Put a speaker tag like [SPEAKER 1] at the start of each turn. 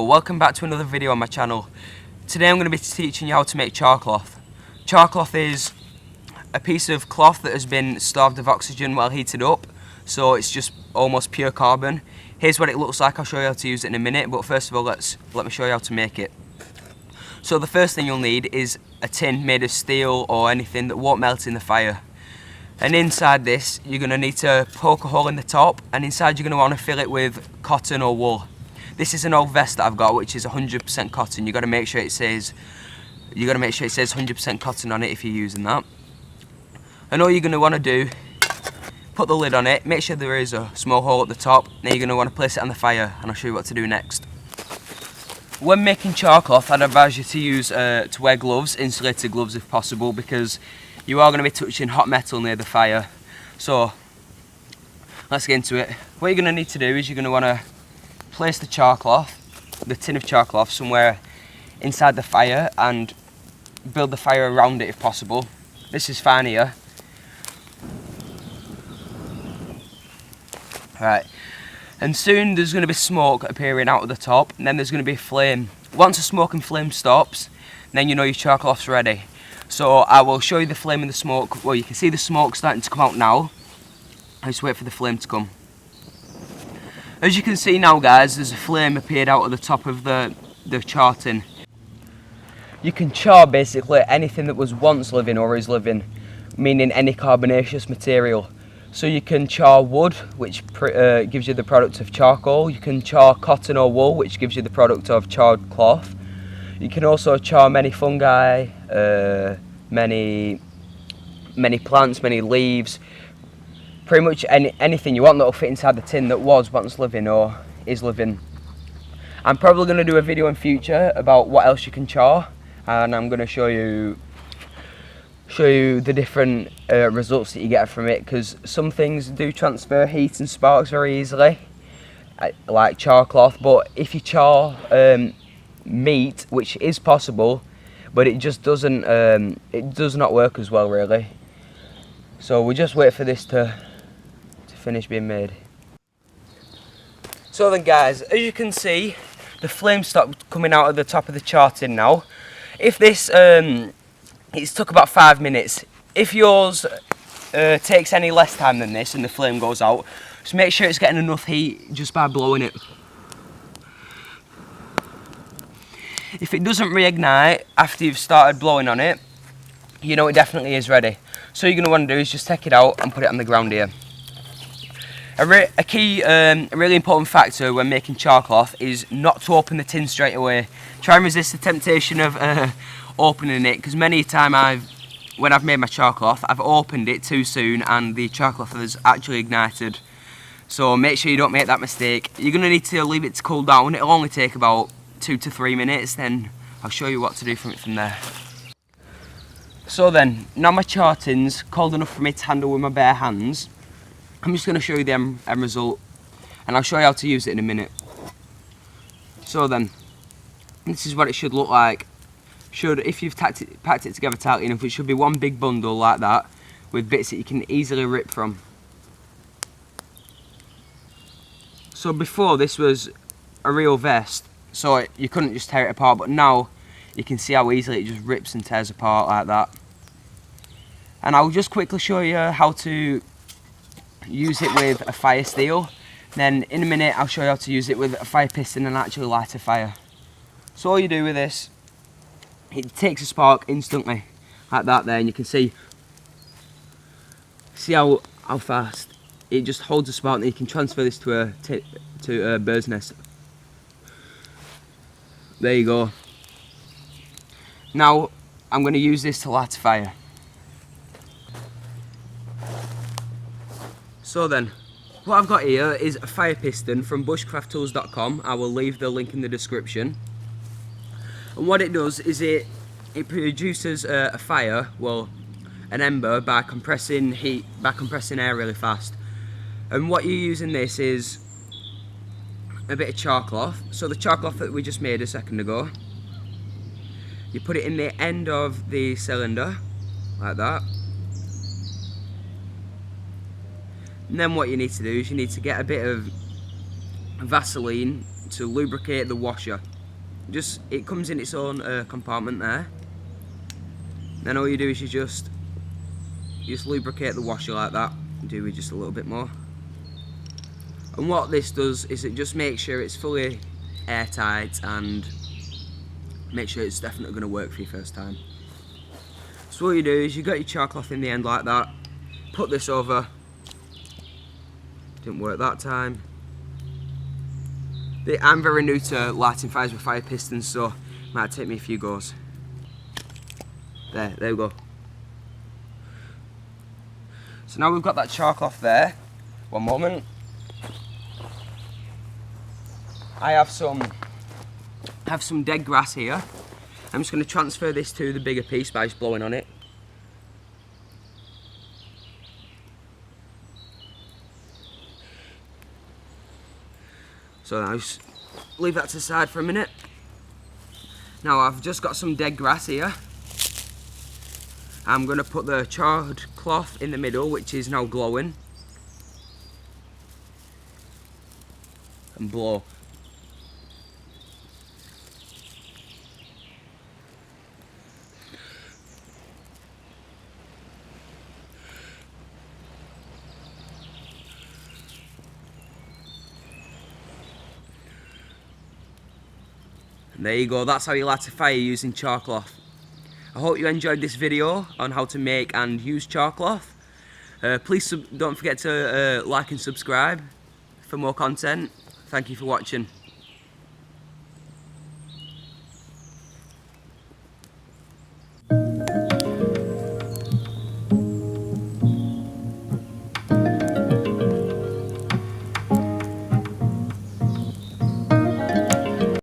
[SPEAKER 1] welcome back to another video on my channel. Today I'm going to be teaching you how to make charcloth. Charcloth is a piece of cloth that has been starved of oxygen while heated up, so it's just almost pure carbon. Here's what it looks like. I'll show you how to use it in a minute, but first of all let me show you how to make it. So the first thing you'll need is a tin made of steel or anything that won't melt in the fire. And inside this you're going to need to poke a hole in the top, and inside you're going to want to fill it with cotton or wool. This is an old vest that I've got which is 100% cotton. You've got to make sure it says 100% cotton on it if you're using that. And all you're going to want to do, put the lid on it, make sure there is a small hole at the top. Now you're going to want to place it on the fire, and I'll show you what to do next. When making charcloth, I'd advise you to use to wear gloves, insulated gloves if possible, because you are going to be touching hot metal near the fire. So let's get into it. What you're going to need to do is you're going to want to place the charcloth, the tin of charcloth, somewhere inside the fire and build the fire around it if possible. This is fine here. Right, and soon there's going to be smoke appearing out of the top, and then there's going to be a flame. Once the smoke and flame stops, then you know your charcloth's ready. So I will show you the flame and the smoke. Well, you can see the smoke starting to come out now. I just wait for the flame to come. As you can see now, guys, there's a flame appeared out of the top of the char tin. You can char basically anything that was once living or is living, meaning any carbonaceous material. So you can char wood, which gives you the product of charcoal. You can char cotton or wool, which gives you the product of charred cloth. You can also char many fungi, many plants, many leaves. Pretty much anything you want that will fit inside the tin that was once living or is living. I'm probably going to do a video in future about what else you can char, and I'm going to show you the different results that you get from it, because some things do transfer heat and sparks very easily, like charcloth. But if you char meat, which is possible, but it just doesn't, it does not work as well really. So we just wait for this to finish being made. So then, guys, as you can see, the flame stopped coming out of the top of the char tin now. If this it's took about 5 minutes. If yours takes any less time than this and the flame goes out, just make sure it's getting enough heat just by blowing it. If it doesn't reignite after you've started blowing on it, you know it definitely is ready. So all you're going to want to do is just take it out and put it on the ground here. A really important factor when making charcloth is not to open the tin straight away. Try and resist the temptation of opening it, because many a time when I've made my charcloth, I've opened it too soon and the charcloth has actually ignited. So make sure you don't make that mistake. You're going to need to leave it to cool down. It'll only take about 2 to 3 minutes, then I'll show you what to do from it from there. So then, now my char tin's cold enough for me to handle with my bare hands, I'm just going to show you the end result, and I'll show you how to use it in a minute. So then, this is what it should look like. If you've packed it together tightly enough, it should be one big bundle like that, with bits that you can easily rip from. So before, this was a real vest, so you couldn't just tear it apart, but now you can see how easily it just rips and tears apart like that. And I'll just quickly show you how to use it with a fire steel. Then in a minute I'll show you how to use it with a fire piston and actually light a fire. So all you do with this, it takes a spark instantly, like that there, and you can see how fast it just holds a spark, and you can transfer this to a bird's nest. There you go. Now I'm going to use this to light a fire. So then, what I've got here is a fire piston from bushcrafttools.com. I will leave the link in the description. And what it does is it produces a fire, well, an ember, by compressing air really fast. And what you use in this is a bit of charcloth. So the charcloth that we just made a second ago, you put it in the end of the cylinder, like that. And then what you need to do is you need to get a bit of Vaseline to lubricate the washer. it comes in its own compartment there. Then all you do is you just lubricate the washer like that. Do with just a little bit more. And what this does is it just makes sure it's fully airtight and make sure it's definitely going to work for your first time. So what you do is you got your charcloth in the end like that. Put this over. Didn't work that time. I'm very new to lighting fires with fire pistons, so it might take me a few goes. There we go. So now we've got that charcloth there. One moment. I have some dead grass here. I'm just going to transfer this to the bigger piece by just blowing on it. So I'll just leave that to the side for a minute. Now I've just got some dead grass here. I'm going to put the charred cloth in the middle, which is now glowing, and blow. And there you go, that's how you light a fire using charcloth. I hope you enjoyed this video on how to make and use charcloth. Please don't forget to like and subscribe for more content. Thank you for watching.